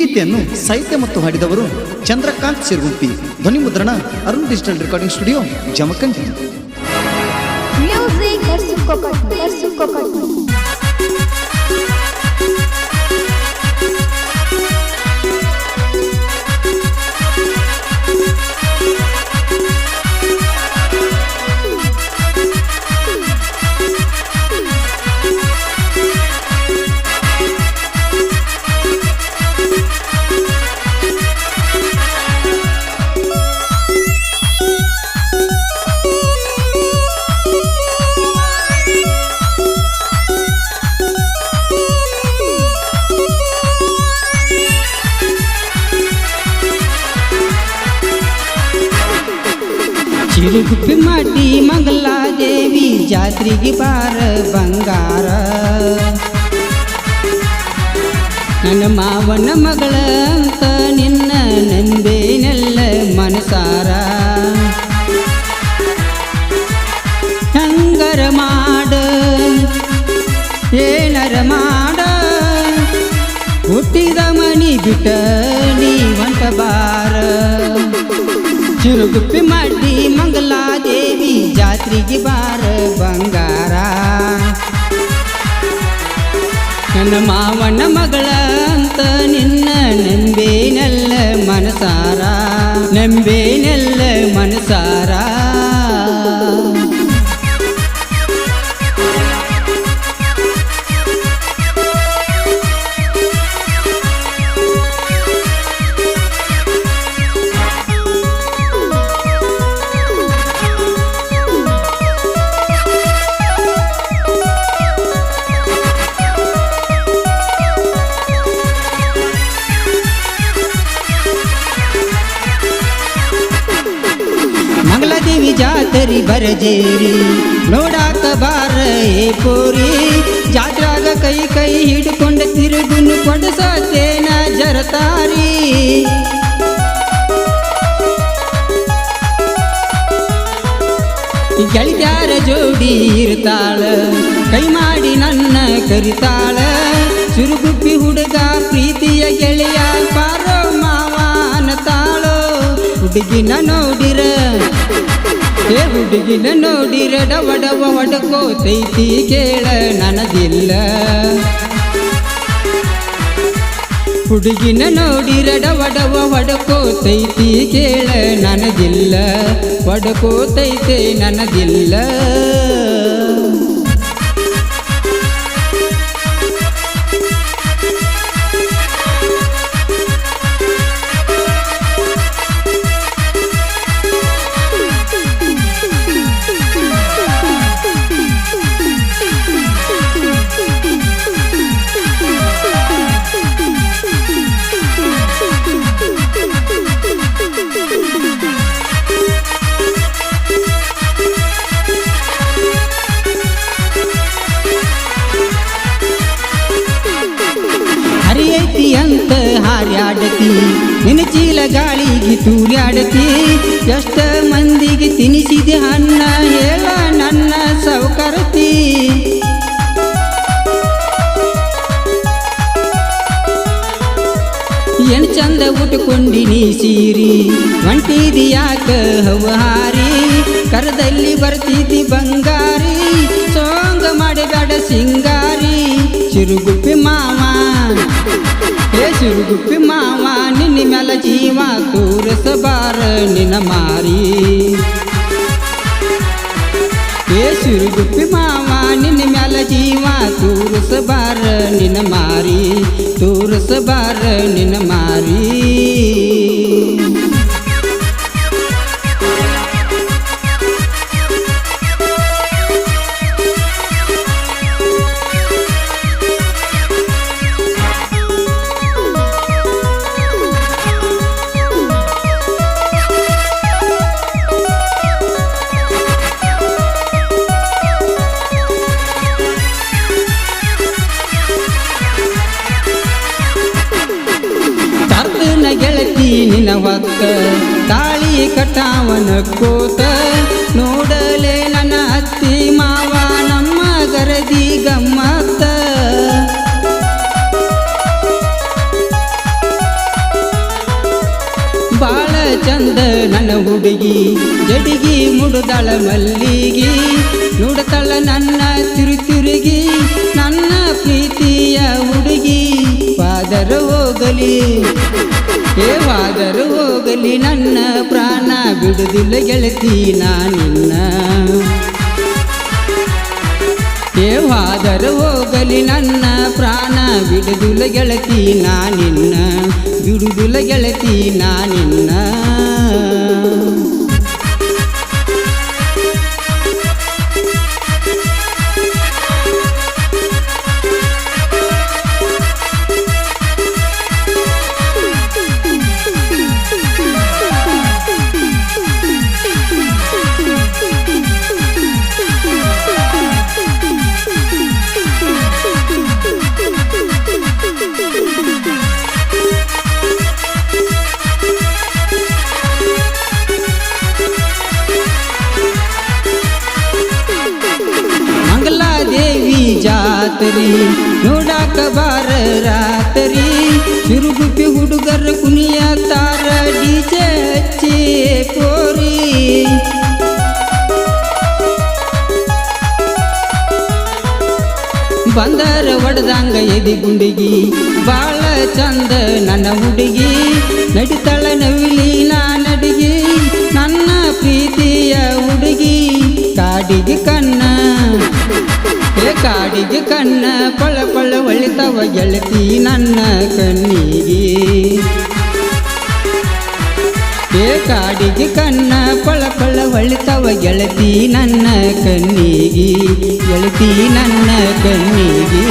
ಗೀತೆಯನ್ನು ಸಾಹಿತ್ಯ ಮತ್ತು ಹಾಡಿದವರು ಚಂದ್ರಕಾಂತ್ ಸಿರ್ಗುಪ್ಪಿ. ಧ್ವನಿ ಮುದ್ರಣ Arun digital recording studio, Jamakhandi. Chiruguppi ಮಾಡಿ ಮಂಗಲಾದೇವಿ ಜಾತ್ರೆಗೆ ಬಾರ ಬಂಗಾರ. ನನ್ನ ಮಾವನ ಮಗಳ ಅಂತ ನಿನ್ನ ನಂಬೇನೆಲ್ಲ ಮನಸಾರ. ಹಂಗರ ಮಾಡ ಏನರ ಮಾಡ, ಹುಟ್ಟಿದ ಮನಿ ಬಿಟ್ಟ ನೀವಂತ ಬಾರ. ಚಿರುಗುಪ್ಪಿ ಮಾಡಿ ಮಂಗಲಾದೇವಿ ಜಾತ್ರೆಗೆ ಬಾರ ಬಂಗಾರ. ನನ್ನ ಮಾವನ ಮಗಳ ಅಂತ ನಿನ್ನ ನಂಬೇನೆಲ್ಲ ಮನಸಾರ, ನಂಬೇನೆಲ್ಲ ಮನಸಾರ. ಮಂಗಲಾದೇವಿ ಜಾತ್ರೆ ಬರಜೇರಿ ನೋಡಾಕ ಬಾರ ಏ ಪೋರಿ. ಜಾತ್ರಾಗ ಕೈ ಕೈ ಹಿಡ್ಕೊಂಡ ತಿರುಗುನು ಕೊಡಸತೇನ ಜರತಾರಿ. ಗೆಳತ್ಯಾರ ಜೋಡಿ ಇರ್ತಾಳ, ಕೈ ಮಾಡಿ ನನ್ನ ಕರಿತಾಳ. ಚಿರುಗುಪ್ಪಿ ಹುಡುಗ ಪ್ರೀತಿಯ ಗೆಳೆಯ ಪಾರೋ ಮಾವನ ತಾಳೋ. ಹುಡುಗಿನ ನೋಡಿರ ಹುಡುಗಿನ ನೋಡಿರ ಡವಡವ ಹೊಡಕೋತೈತಿ ಕೇಳ ನನದಿಲ್ಲ. ಹುಡುಗಿನ ನೋಡಿರ ಡವಡವ ಹೊಡಕೋತೈತಿ ಕೇಳ ನನದಿಲ್ಲ, ಹೊಡಕೋತೈತೆ ನನದಿಲ್ಲ. ಹರಿಯೈತಿ ಅಂತ ಹಾರ್ಯಾಡತಿ, ನಿನ್ನ ಚೀಲ ಗಾಳಿಗೆ ತೂರ್ಯಾಡತಿ. ಎಷ್ಟ ಮಂದಿಗೆ ತಿನಿಸಿದೆ ಅನ್ನ ಹೇಳ ನನ್ನ ಸೌಕರತಿ. ಏನು ಚಂದ ಉಟ್ಕೊಂಡಿನಿ ಸೀರಿ, ಹೊಂಟಿದಿ ಯಾಕ ಹವಹಾರಿ. ಕರದಲ್ಲಿ ಬರ್ತಿದ್ದಿ ಬಂಗಾರಿ, ಸೋಂಗ ಮಾಡಬೇಡ ಸಿಂಗಾರಿ. ಚಿರುಗುಪ್ಪಿ ಮಾವ ಚಿರುಗುಪ್ಪಿ ಮಾವ ನಿನ್ನ ಮ್ಯಾಲ ಜೀವ ತೋರಸಬಾರ ನಿನ್ನ ಮಾರಿ. ಚಿರುಗುಪ್ಪಿ ಮಾವ ನಿನ್ನ ಮ್ಯಾಲ ಜೀವ ತೋರಸಬಾರ ನಿನ್ನ ಮಾರಿ, ತೋರಸಬಾರ ನಿನ್ನ ಮಾರಿ. ಗೆಳತಿ ನಿನ್ನ ಹೊತ್ತ ತಾಳಿ ಕಟಾವನ ಕೋತ. ನೋಡಲೆ ನನ್ನ ಅತ್ತಿ ಮಾವ ನಮ್ಮ ಗರದಿ ಗಮ್ಮತ್ತ. ಚಂದ ನನ್ನ ಹುಡುಗಿ ಜಡಿಗಿ ಮುಡುದಳ ಮಲ್ಲಿಗಿ ನೋಡತಳ ನನ್ನ ತಿರುಗಿ ನನ್ನ ಪ್ರೀತಿಯ ಹುಡುಗಿ ವಾದರ ಹೋಗಲಿ ವಾದರ ಹೋಗಲಿ ನನ್ನ ಪ್ರಾಣ ಬಿಡುದಿಲ್ಲ ಗೆಳತಿ ನಾನಿನ್ನ ವಾದರ ಹೋಗಲಿ ನನ್ನ ಪ್ರಾಣ ಬಿಡುದಿಲ್ಲ ಗೆಳತಿ ನಾನಿನ್ನ ಬಿಡುದಿಲ್ಲ ಗೆಳತಿ ನಾನಿನ್ನ ದೇವಿ ಜಾತರಿ ನೋಡಾಕ ಬಾರ ರಾತರಿ ಚುರುಗುಪ್ಪಿ ಹುಡುಗರ ಕುಣಿಯ ತಾರ ಡಿಜೆ ಹಚ್ಚಿ ಕೋರಿ ಬಂದರ ಒಡದಂಗ ಎದಿ ಗುಂಡಿಗಿ ಬಾಳ ಚಂದ ನನ್ನ ಹುಡುಗಿ ನಡಿತಳ ನವಿಲಿ ನಡಿಗಿ ನನ್ನ ಪ್ರೀತಿಯ ಹುಡುಗಿ ಕಾಡಿಗೆ ಕಣ್ಣ ಕಾಡಿಗೆ ಕಣ್ಣ ಪಳ ಪಳ ಒಳಿತವ ಗೆಳತಿ ನನ್ನ ಕಣ್ಣಿಗೆ ಕಾಡಿಗೆ ಕಣ್ಣ ಪಳ ಪಳ ಒಳಿತವ ಗೆಳತಿ ನನ್ನ ಕಣ್ಣಿಗೆ ಗೆಳತಿ ನನ್ನ ಕಣ್ಣಿಗೆ